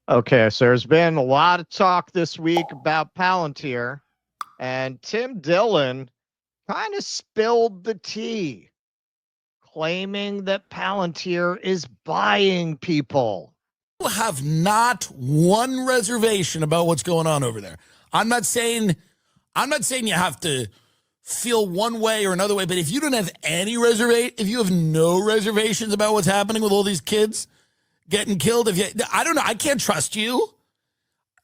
Okay, so there's been a lot of talk this week about Palantir, and Tim Dillon kind of spilled the tea, claiming that Palantir is buying people. Have not one reservation about what's going on over there. I'm not saying you have to feel one way or another way, but if you don't have any if you have no reservations about what's happening with all these kids getting killed, I don't know, I can't trust you.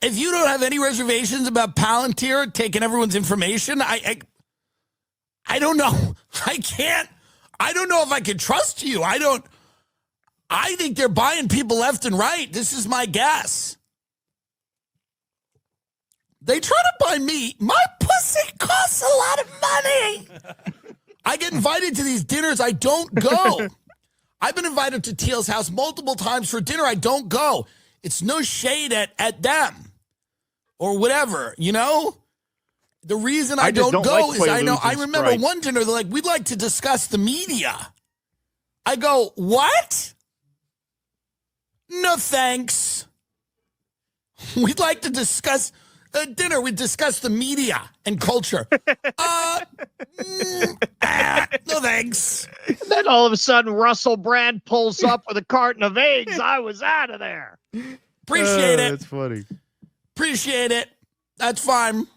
If you don't have any reservations about Palantir taking everyone's information, I don't know. I don't know if I can trust you. I think they're buying people left and right. This is my guess. They try to buy me. My pussy costs a lot of money. I get invited to these dinners. I don't go. I've been invited to Thiel's house multiple times for dinner. I don't go. It's no shade at them or whatever, you know? The reason I don't go like is I remember one dinner, they're like, we'd like to discuss the media. I go, what? No, thanks. We'd like to discuss dinner. We discuss the media and culture. No, thanks. And then all of a sudden, Russell Brand pulls up with a carton of eggs. I was out of there. Appreciate it. That's funny. Appreciate it. That's fine.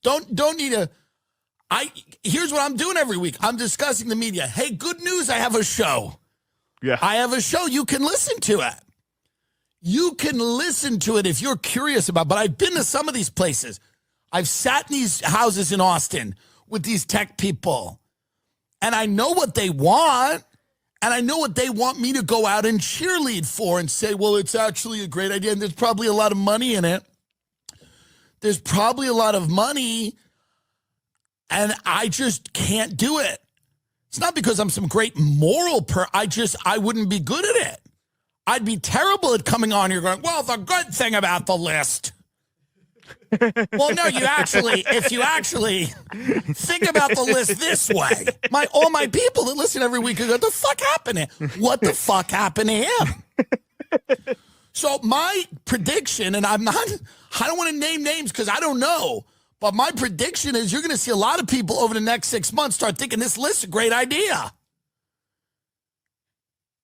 Don't need a. Here's what I'm doing every week. I'm discussing the media. Hey, good news. I have a show. Yeah. I have a show. You can listen to it. You can listen to it if you're curious about it. But I've been to some of these places. I've sat in these houses in Austin with these tech people. And I know what they want. And I know what they want me to go out and cheerlead for and say, well, it's actually a great idea. And there's probably a lot of money in it. There's probably a lot of money. And I just can't do it. It's not because I'm some great moral I wouldn't be good at it. I'd be terrible at coming on here going, well, the good thing about the list. Well, no, if you actually think about the list this way, all my people that listen every week go, what the fuck happened to him? What the fuck happened to him? So my prediction, and I don't want to name names because I don't know, but my prediction is you're going to see a lot of people over the next 6 months start thinking this list's a great idea.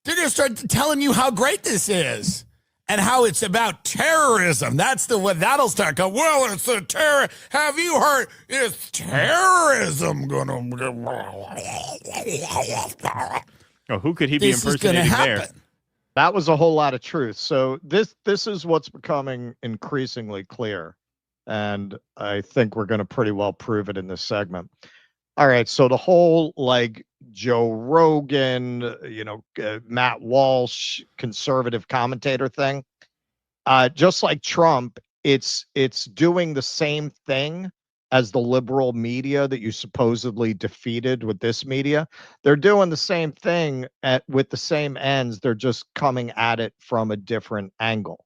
They're going to start telling you how great this is and how it's about terrorism. That's that'll start going, well, it's a terror. Have you heard? It's terrorism going to. Oh, who could he be impersonating there? That was a whole lot of truth. So this is what's becoming increasingly clear. And I think we're going to pretty well prove it in this segment. All right. So the whole Joe Rogan, Matt Walsh, conservative commentator thing, just like Trump, it's doing the same thing as the liberal media that you supposedly defeated with this media. They're doing the same thing with the same ends. They're just coming at it from a different angle.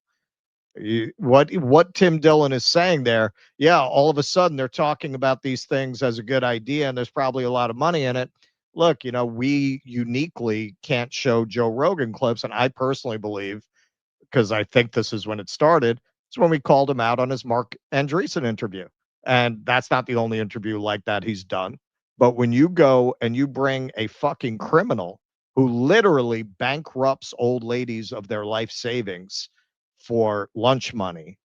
What Tim Dillon is saying there, yeah, all of a sudden they're talking about these things as a good idea, and there's probably a lot of money in it. Look, we uniquely can't show Joe Rogan clips, and I personally believe, because I think this is when it started, it's when we called him out on his Mark Andreessen interview. And that's not the only interview like that he's done. But when you go and you bring a fucking criminal who literally bankrupts old ladies of their life savings for lunch money,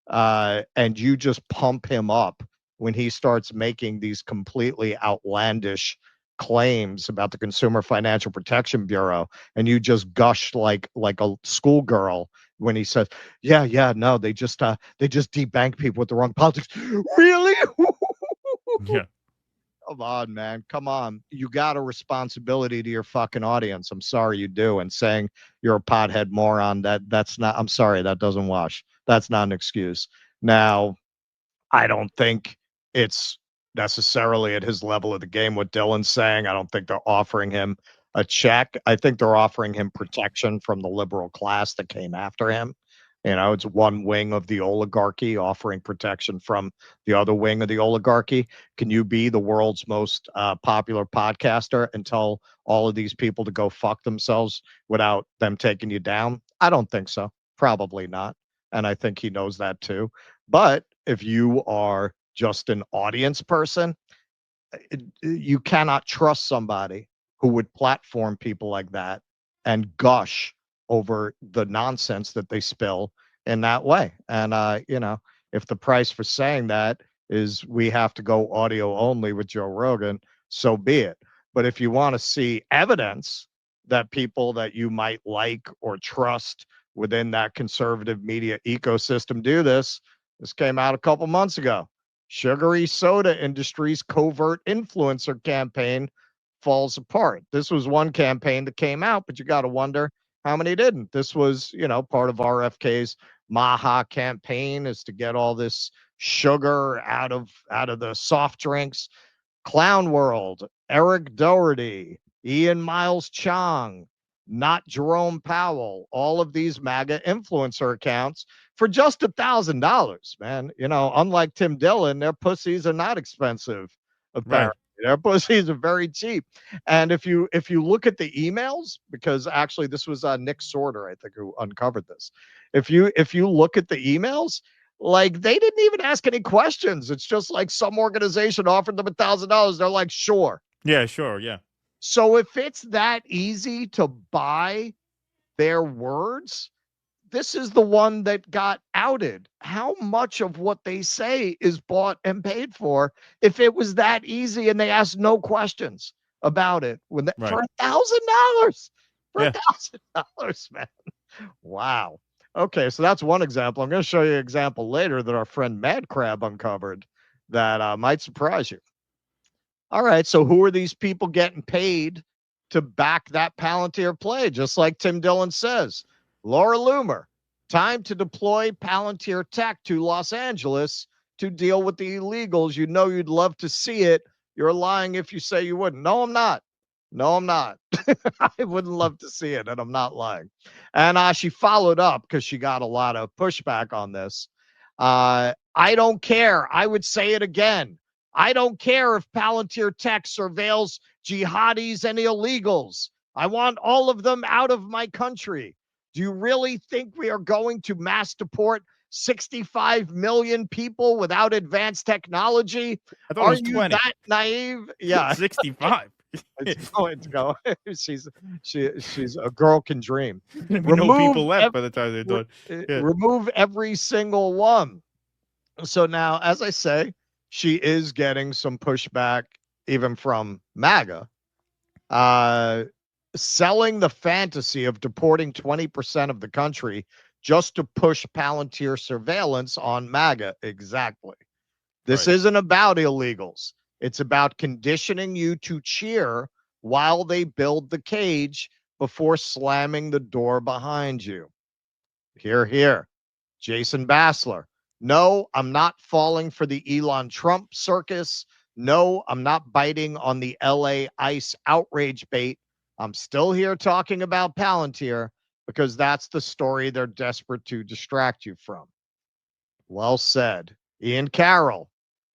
and you just pump him up when he starts making these completely outlandish claims about the Consumer Financial Protection Bureau, and you just gush like a schoolgirl when he says, yeah, no, they just debank people with the wrong politics. Really? Yeah. Come on, man. Come on. You got a responsibility to your fucking audience. I'm sorry you do. And saying you're a pothead moron, that's not, I'm sorry, that doesn't wash. That's not an excuse. Now, I don't think it's necessarily at his level of the game what Dillon's saying. I don't think they're offering him a check. I think they're offering him protection from the liberal class that came after him. It's one wing of the oligarchy offering protection from the other wing of the oligarchy. Can you be the world's most popular podcaster and tell all of these people to go fuck themselves without them taking you down? I don't think so. Probably not. and I think he knows that too. But if you are just an audience person, you cannot trust somebody who would platform people like that and gush over the nonsense that they spill in that way. And if the price for saying that is we have to go audio only with Joe Rogan, so be it. But if you want to see evidence that people that you might like or trust within that conservative media ecosystem do this came out a couple months ago. Sugary soda industry's covert influencer campaign falls apart. This was one campaign that came out, but you got to wonder how many didn't. This was, part of RFK's Maha campaign, is to get all this sugar out of the soft drinks. Clown World, Eric Doherty, Ian Miles Chong, not Jerome Powell, all of these MAGA influencer accounts for just $1,000, man. Unlike Tim Dillon, their pussies are not expensive, apparently. Right. Their pussies are very cheap. And if you look at the emails, because actually this was Nick Sorter, I think, who uncovered this. If you look at the emails, like, they didn't even ask any questions. It's just like some organization offered them $1,000. They're like, sure. Yeah, sure. Yeah. So if it's that easy to buy their words, this is the one that got outed. How much of what they say is bought and paid for if it was that easy and they asked no questions about it for $1,000? For $1,000, man. Wow. Okay, so that's one example. I'm going to show you an example later that our friend Mad Crab uncovered that might surprise you. All right, so who are these people getting paid to back that Palantir play? Just like Tim Dillon says, Laura Loomer, time to deploy Palantir tech to Los Angeles to deal with the illegals. You know you'd love to see it. You're lying if you say you wouldn't. No, I'm not. No, I'm not. I wouldn't love to see it, and I'm not lying. And she followed up because she got a lot of pushback on this. I don't care. I would say it again. I don't care if Palantir Tech surveils jihadis and illegals. I want all of them out of my country. Do you really think we are going to mass deport 65 million people without advanced technology? I thought it was 20. Are you that naive? Yeah. 65. It's going to go. She's a girl can dream. No people left by the time they're done. Yeah. Remove every single one. So now, as I say, she is getting some pushback even from MAGA. Selling the fantasy of deporting 20% of the country just to push Palantir surveillance on MAGA. Exactly. This isn't about illegals. It's about conditioning you to cheer while they build the cage before slamming the door behind you. Hear, hear. Jason Bassler. No, I'm not falling for the Elon Trump circus. No, I'm not biting on the LA ICE outrage bait. I'm still here talking about Palantir because that's the story they're desperate to distract you from. Well said. Ian Carroll.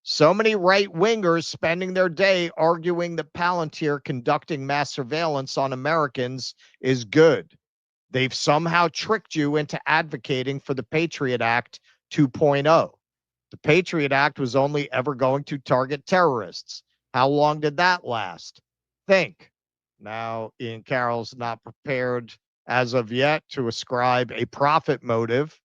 So many right-wingers spending their day arguing that Palantir conducting mass surveillance on Americans is good. They've somehow tricked you into advocating for the Patriot Act 2.0. The Patriot Act was only ever going to target terrorists. How long did that last? Think. Now, Ian Carroll's not prepared as of yet to ascribe a profit motive.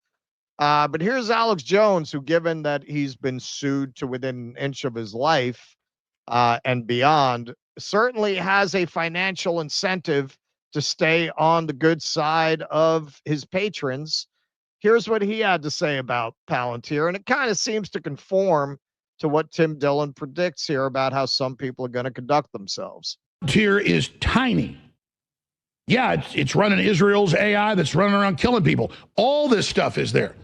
But here's Alex Jones, who, given that he's been sued to within an inch of his life and beyond, certainly has a financial incentive to stay on the good side of his patrons. Here's what he had to say about Palantir, and it kind of seems to conform to what Tim Dillon predicts here about how some people are going to conduct themselves. Palantir is tiny. Yeah, it's running Israel's AI that's running around killing people. All this stuff is there.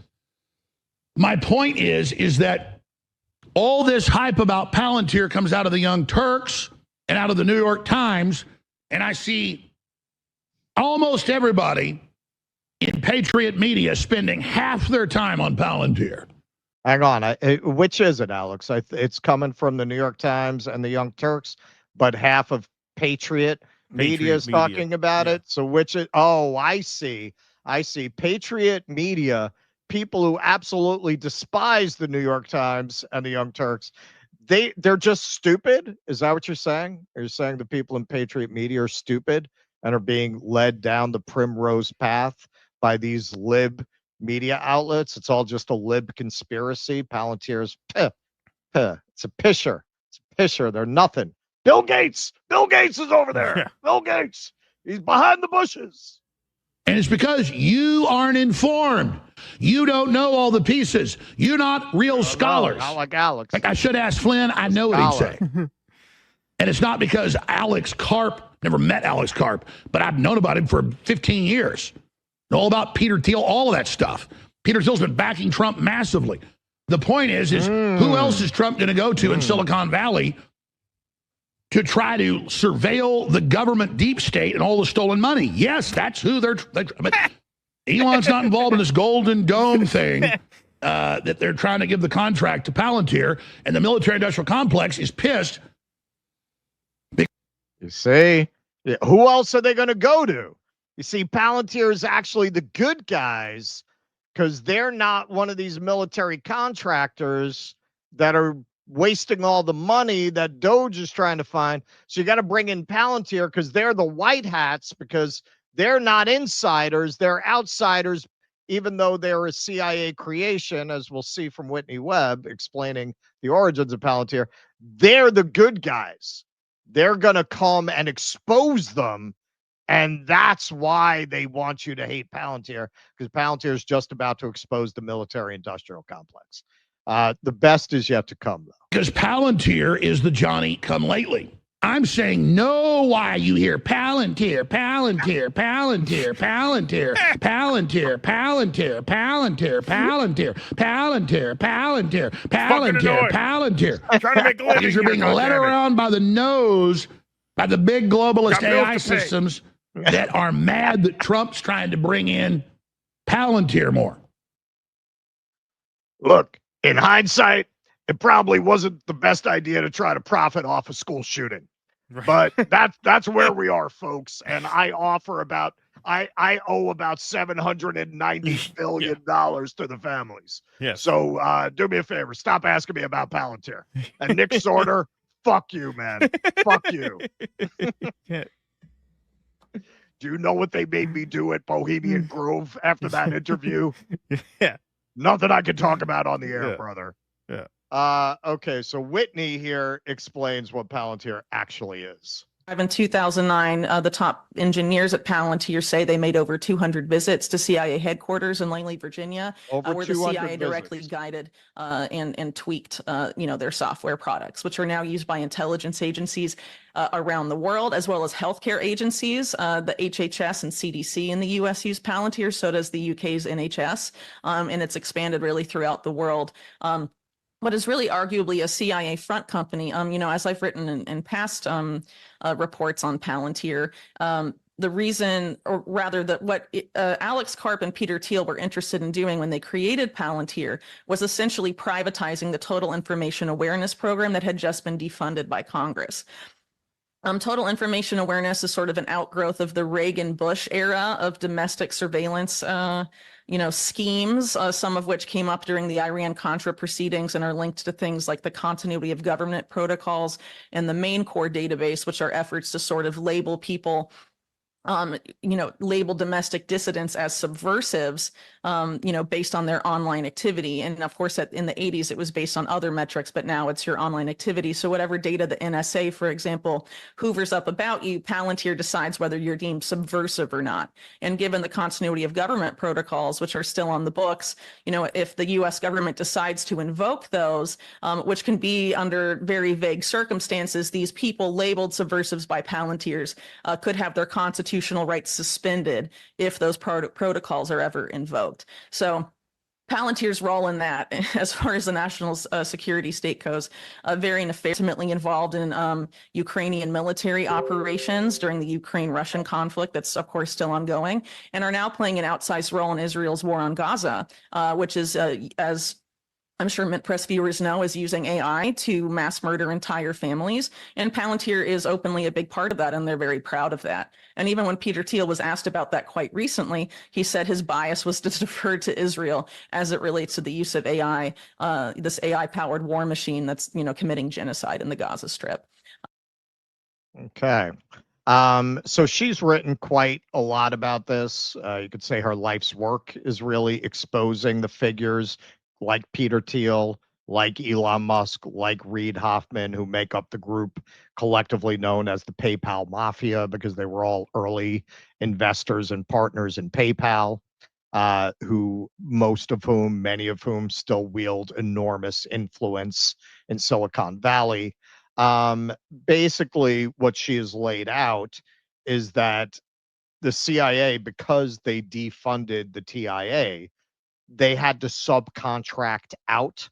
My point is that all this hype about Palantir comes out of the Young Turks and out of the New York Times, and I see almost everybody in Patriot media spending half their time on Palantir. Hang on. Which is it, Alex? It's coming from the New York Times and the Young Turks, but half of Patriot media is talking about it. So which is, oh, I see. Patriot media people who absolutely despise the New York Times and the Young Turks, they're just stupid. Is that what you're saying? Are you saying the people in Patriot Media are stupid and are being led down the primrose path by these lib media outlets? It's all just a lib conspiracy. Palantir's it's a pisher. It's a pisher. They're nothing. Bill Gates is over there. Yeah. Bill Gates, he's behind the bushes. And it's because you aren't informed. You don't know all the pieces. You're not real scholars. Not like Alex. Like I should ask Flynn, I know what he'd say. And it's not because Alex Karp, never met Alex Karp, but I've known about him for 15 years. Know all about Peter Thiel, all of that stuff. Peter Thiel's been backing Trump massively. The point is who else is Trump going to go to in Silicon Valley to try to surveil the government deep state and all the stolen money? Yes, that's who but Elon's not involved in this Golden Dome thing that they're trying to give the contract to Palantir, and the military-industrial complex is pissed. You see? Yeah, who else are they going to go to? You see, Palantir is actually the good guys because they're not one of these military contractors that are wasting all the money that Doge is trying to find. So you got to bring in Palantir because they're the white hats, because they're not insiders, they're outsiders, even though they're a CIA creation, as we'll see from Whitney Webb explaining the origins of Palantir. They're the good guys. They're going to come and expose them. And that's why they want you to hate Palantir, because Palantir is just about to expose the military-industrial complex. The best is yet to come, though. Because Palantir is the Johnny come lately. I'm saying no. Why you hear Palantir, Palantir, Palantir, Palantir, Palantir, Palantir, Palantir, Palantir, Palantir, Palantir, Palantir, Palantir. Trying to make a living. Because you're being led around by the nose by the big globalist Got bills AI to pay. systems that are mad that Trump's trying to bring in Palantir more. Look, in hindsight, it probably wasn't the best idea to try to profit off a school shooting. But that's where we are, folks. And I offer I owe about $790 billion to the families. Yes. So do me a favor, stop asking me about Palantir. And Nick Sorter, fuck you, man. Fuck you. Do you know what they made me do at Bohemian Grove after that interview? Yeah. Nothing I can talk about on the air, Yeah. brother. Yeah. Okay, so Whitney here explains what Palantir actually is. In 2009, the top engineers at Palantir say they made over 200 visits to CIA headquarters in Langley, Virginia, Over where the 200 CIA directly visits. guided and tweaked, their software products, which are now used by intelligence agencies around the world, as well as healthcare agencies. The HHS and CDC in the U.S. use Palantir, so does the UK's NHS, and it's expanded really throughout the world. What is really arguably a CIA front company, as I've written in past reports on Palantir, the reason, or rather what Alex Karp and Peter Thiel were interested in doing when they created Palantir was essentially privatizing the Total Information Awareness Program that had just been defunded by Congress. Total information awareness is sort of an outgrowth of the Reagan-Bush era of domestic surveillance, schemes, some of which came up during the Iran-Contra proceedings and are linked to things like the continuity of government protocols and the main core database, which are efforts to sort of label people, label domestic dissidents as subversives, based on their online activity. And of course, in the 80s, it was based on other metrics, but now it's your online activity. So whatever data the NSA, for example, hoovers up about you, Palantir decides whether you're deemed subversive or not. And given the continuity of government protocols, which are still on the books, if the US government decides to invoke those, which can be under very vague circumstances, these people labeled subversives by Palantirs could have their constitutional rights suspended if those protocols are ever invoked. So Palantir's role in that, as far as the national security state goes, very intimately involved in Ukrainian military operations during the Ukraine-Russian conflict that's, of course, still ongoing, and are now playing an outsized role in Israel's war on Gaza, which is, as I'm sure Mint Press viewers know, is using AI to mass murder entire families. And Palantir is openly a big part of that, and they're very proud of that. And even when Peter Thiel was asked about that quite recently, he said his bias was to defer to Israel as it relates to the use of AI, this AI-powered war machine that's, committing genocide in the Gaza Strip. Okay. So she's written quite a lot about this. You could say her life's work is really exposing the figures like Peter Thiel, like Elon Musk, like Reid Hoffman, who make up the group collectively known as the PayPal Mafia, because they were all early investors and partners in PayPal, many of whom still wield enormous influence in Silicon Valley. Basically, what she has laid out is that the CIA, because they defunded the TIA, they had to subcontract out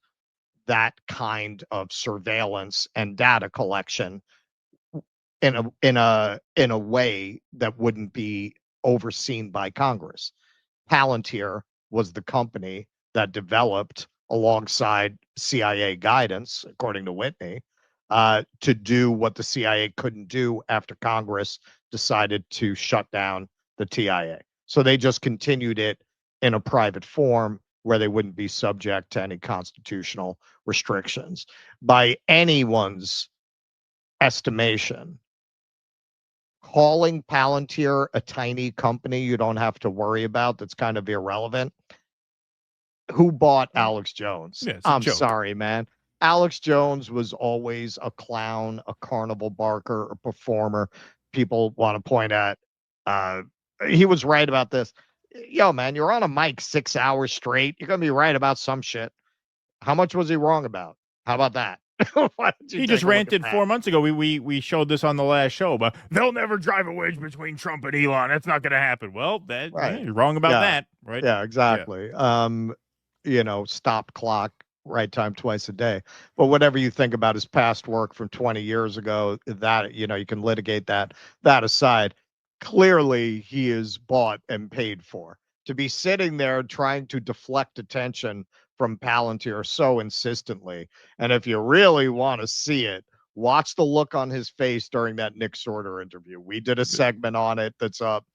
that kind of surveillance and data collection in a way that wouldn't be overseen by Congress. Palantir was the company that developed, alongside CIA guidance, according to Whitney, to do what the CIA couldn't do after Congress decided to shut down the TIA. So they just continued it in a private form where they wouldn't be subject to any constitutional restrictions. By anyone's estimation, calling Palantir a tiny company you don't have to worry about, that's kind of irrelevant. Who bought Alex Jones? Yeah, it's a I'm joke. sorry, man. Alex Jones was always a clown, a carnival barker, a performer. People want to point at, he was right about this. Yo, man, you're on a mic 6 hours straight. You're going to be right about some shit. How much was he wrong about? How about that? Why don't you He take just a look at ranted that? 4 months ago. We showed this on the last show, but they'll never drive a wedge between Trump and Elon. That's not going to happen. Well, Right. you're wrong about Yeah. that, right? Yeah, exactly. Stop clock, right time twice a day. But whatever you think about his past work from 20 years ago, that, you can litigate that aside. Clearly, he is bought and paid for. To be sitting there trying to deflect attention from Palantir so insistently. And if you really want to see it, watch the look on his face during that Nick Sorter interview. We did a segment on it that's up.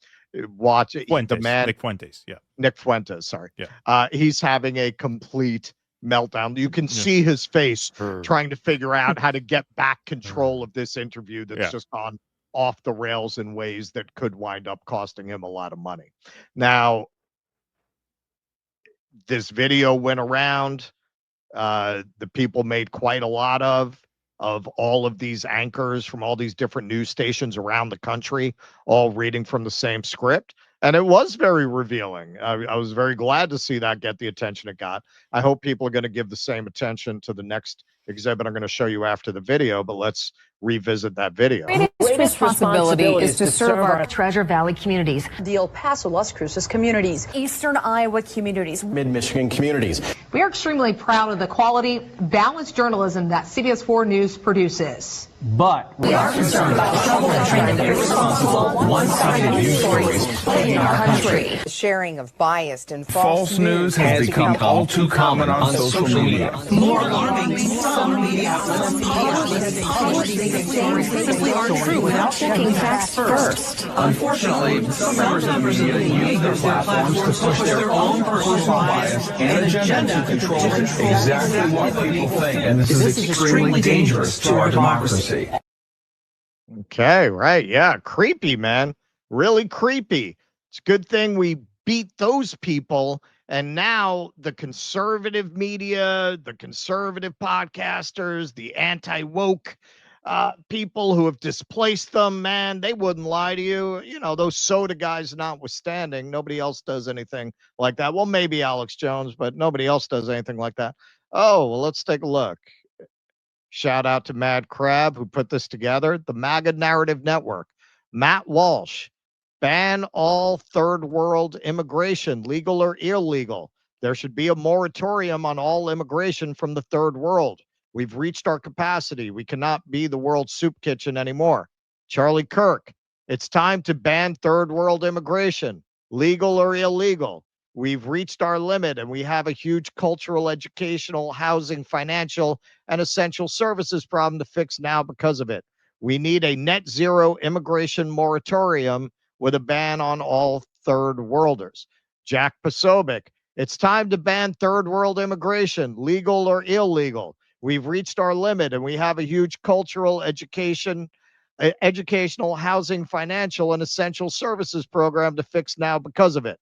Watch it. Fuentes, The man, Nick Fuentes, yeah. Nick Fuentes, sorry. Yeah. He's having a complete meltdown. You can see his face trying to figure out how to get back control of this interview that's just gone off the rails in ways that could wind up costing him a lot of money. Now, this video went around. The people made quite a lot of all of these anchors from all these different news stations around the country, all reading from the same script. And it was very revealing. I was very glad to see that get the attention it got. I hope people are going to give the same attention to the next exhibit I'm going to show you after the video, but let's revisit that video. Greatest responsibility is to serve our Treasure Valley communities, the El Paso, Las Cruces communities, Eastern Iowa communities, Mid-Michigan communities. We are extremely proud of the quality, balanced journalism that CBS 4 News produces. But we are concerned about the trouble and trend of irresponsible, one-sided news stories plaguing our country. The sharing of biased and false news has become all too common on social media. More alarming, some media outlets publishing things they simply aren't true without checking facts first. Unfortunately, some members of the media use their platforms to push their own personal bias and agenda to control exactly what people think. And this is extremely dangerous to our democracy. Okay, right. Yeah, creepy, man. Really creepy. It's a good thing we beat those people. And now the conservative media, the conservative podcasters, the anti-woke people who have displaced them, man, they wouldn't lie to you. Those soda guys notwithstanding, nobody else does anything like that. Well, maybe Alex Jones, but nobody else does anything like that. Oh, well, let's take a look. Shout out to Mad Crab, who put this together. The MAGA Narrative Network. Matt Walsh. Ban all third world immigration, legal or illegal. There should be a moratorium on all immigration from the third world. We've reached our capacity. We cannot be the world's soup kitchen anymore. Charlie Kirk. It's time to ban third world immigration, legal or illegal. We've reached our limit and we have a huge cultural, educational, housing, financial, and essential services problem to fix now because of it. We need a net zero immigration moratorium with a ban on all third worlders. Jack Posobiec, it's time to ban third world immigration, legal or illegal. We've reached our limit and we have a huge cultural, educational, housing, financial, and essential services program to fix now because of it.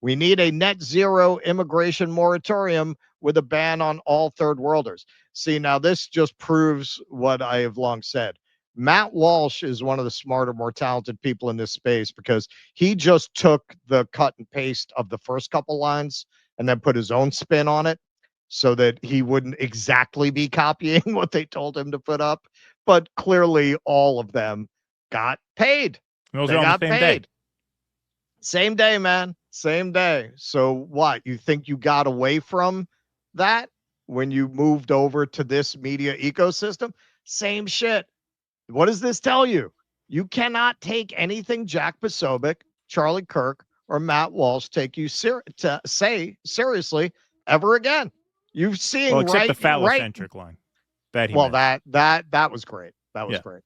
We need a net zero immigration moratorium with a ban on all third worlders. See, now this just proves what I have long said. Matt Walsh is one of the smarter, more talented people in this space because he just took the cut and paste of the first couple lines and then put his own spin on it so that he wouldn't exactly be copying what they told him to put up. But clearly, all of them got paid. Those they are on got the same paid. day. Same day, man. Same day. So what? You think you got away from that when you moved over to this media ecosystem? Same shit. What does this tell you? You cannot take anything Jack Posobiec, Charlie Kirk, or Matt Walsh take you seriously ever again. You've seen Well, except right, the phallocentric line that he well, meant. that was great. That was great.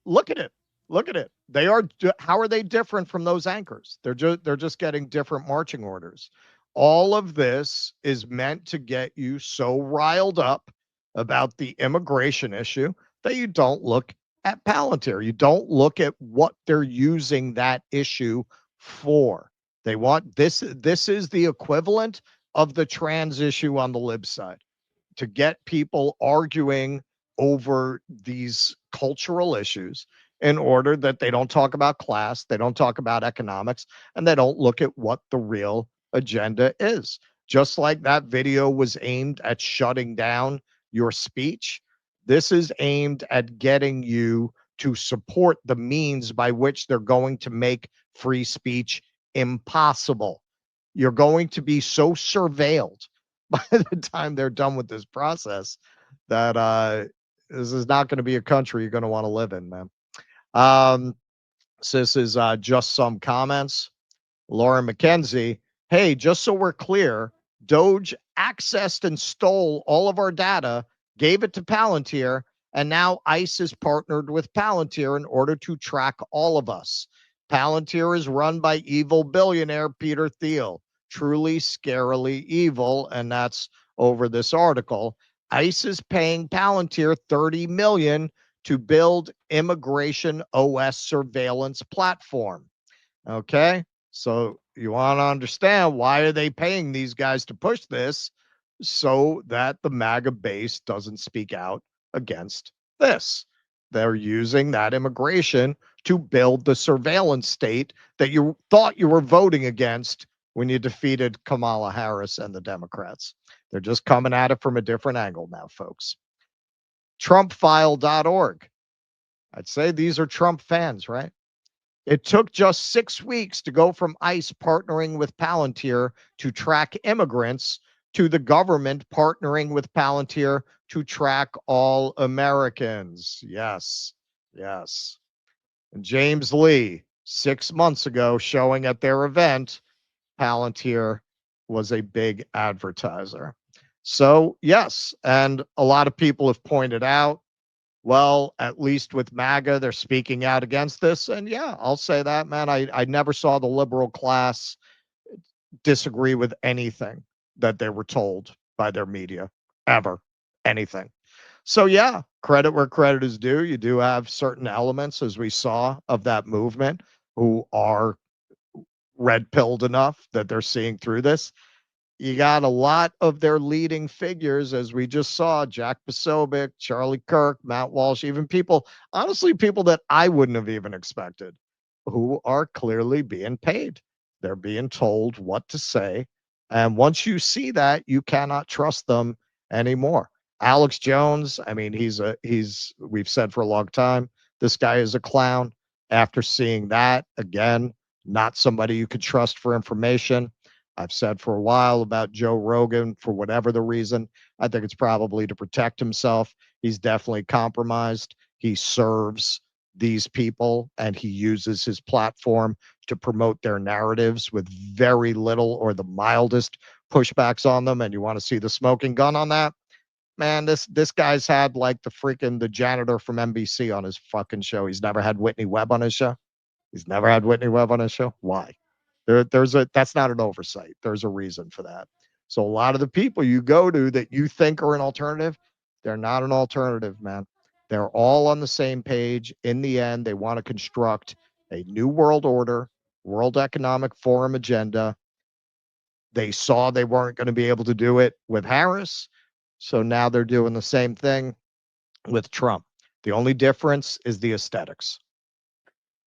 Look at it. Look at it. They are. How are they different from those anchors? They're just getting different marching orders. All of this is meant to get you so riled up about the immigration issue that you don't look at Palantir. You don't look at what they're using that issue for. They want this. This is the equivalent of the trans issue on the lib side, to get people arguing over these cultural issues in order that they don't talk about class, they don't talk about economics, and they don't look at what the real agenda is. Just like that video was aimed at shutting down your speech, this is aimed at getting you to support the means by which they're going to make free speech impossible. You're going to be so surveilled by the time they're done with this process that this is not going to be a country you're going to want to live in, man. So this is just some comments. Lauren McKenzie, hey, just so we're clear, Doge accessed and stole all of our data, gave it to Palantir, and now ICE is partnered with Palantir in order to track all of us. Palantir is run by evil billionaire Peter Thiel, truly scarily evil, and that's over this article. ICE is paying Palantir $30 million to build immigration OS surveillance platform. Okay, so you want to understand, why are they paying these guys to push this? So that the MAGA base doesn't speak out against this. They're using that immigration to build the surveillance state that you thought you were voting against when you defeated Kamala Harris and the Democrats. They're just coming at it from a different angle now, folks. Trumpfile.org. I'd say these are Trump fans, right? It took just 6 weeks to go from ICE partnering with Palantir to track immigrants to the government partnering with Palantir to track all Americans. Yes, yes. And James Lee, 6 months ago, showing at their event, Palantir was a big advertiser. So, yes, and a lot of people have pointed out, well, at least with MAGA, they're speaking out against this. And yeah, I'll say that, man. I never saw the liberal class disagree with anything that they were told by their media, ever, anything. So yeah, credit where credit is due. You do have certain elements, as we saw, of that movement who are red-pilled enough that they're seeing through this. You got a lot of their leading figures, as we just saw, Jack Posobiec, Charlie Kirk, Matt Walsh, even people, honestly, people that I wouldn't have even expected, who are clearly being paid. They're being told what to say. And once you see that, you cannot trust them anymore. Alex Jones, I mean, we've said for a long time, this guy is a clown. After seeing that, again, not somebody you could trust for information. I've said for a while about Joe Rogan, for whatever the reason. I think it's probably to protect himself. He's definitely compromised. He serves these people and he uses his platform to promote their narratives with very little or the mildest pushbacks on them, and you want to see the smoking gun on that, man, this guy's had like the janitor from NBC on his fucking show. He's never had Whitney Webb on his show. He's never had Whitney Webb on his show. Why? That's not an oversight. There's a reason for that. So a lot of the people you go to that you think are an alternative, they're not an alternative, man. They're all on the same page. In the end, they want to construct a new world order, World Economic Forum agenda. They saw they weren't going to be able to do it with Harris. So now they're doing the same thing with Trump. The only difference is the aesthetics.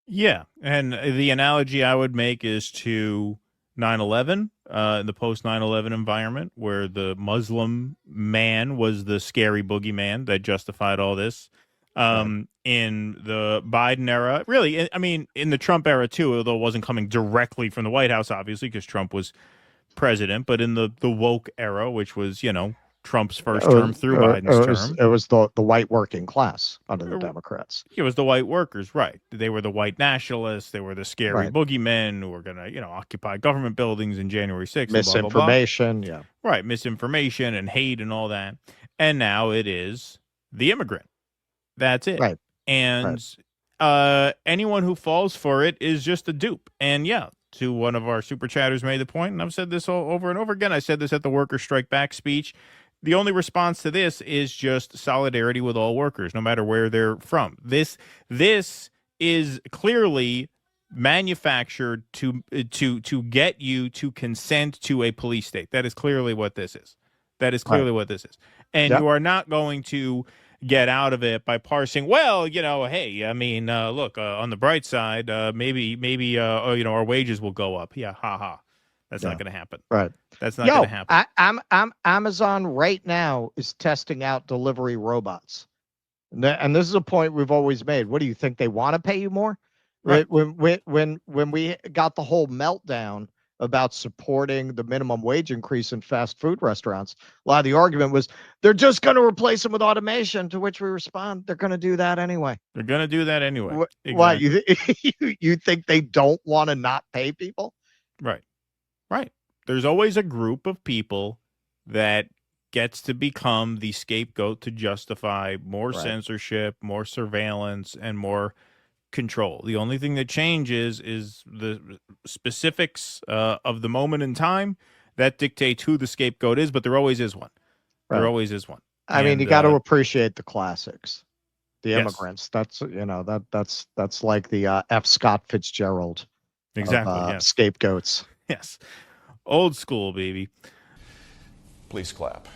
Yeah, and the analogy I would make is to 9/11, the post 9/11 environment, where the Muslim man was the scary boogeyman that justified all this. In the Biden era, really, I mean, in the Trump era too, although it wasn't coming directly from the White House, obviously, because Trump was president, but in the woke era, which was, Trump's first term through Biden's term. It was the white working class under the Democrats. It was the white workers, right? They were the white nationalists. They were the scary boogeymen who were going to, occupy government buildings in January 6th. Misinformation, blah, blah, blah. Right, misinformation and hate and all that. And now it is the immigrant. That's it. Right. And anyone who falls for it is just a dupe. And to one of our super chatters made the point, and I've said this all over and over again. I said this at the Worker Strike Back speech. The only response to this is just solidarity with all workers, no matter where they're from. This is clearly manufactured to get you to consent to a police state. That is clearly what this is. What this is. And you are not going to get out of it by parsing, well, hey, I mean, look, on the bright side, maybe our wages will go up. Yeah, ha. That's not going to happen. Right. That's not going to happen. Amazon right now is testing out delivery robots. And this is a point we've always made. What do you think? They want to pay you more? Right. When we got the whole meltdown about supporting the minimum wage increase in fast food restaurants, a lot of the argument was they're just going to replace them with automation, to which we respond, they're going to do that anyway. They're going to do that anyway. Why? You think they don't want to not pay people? Right. There's always a group of people that gets to become the scapegoat to justify more censorship, more surveillance, and more control. The only thing that changes is the specifics of the moment in time that dictates who the scapegoat is, but there always is one. There always is one. I mean, you got to appreciate the classics, the immigrants. That's that's like the F. Scott Fitzgerald. Exactly. Scapegoats. Yes. Old school, baby. Please clap.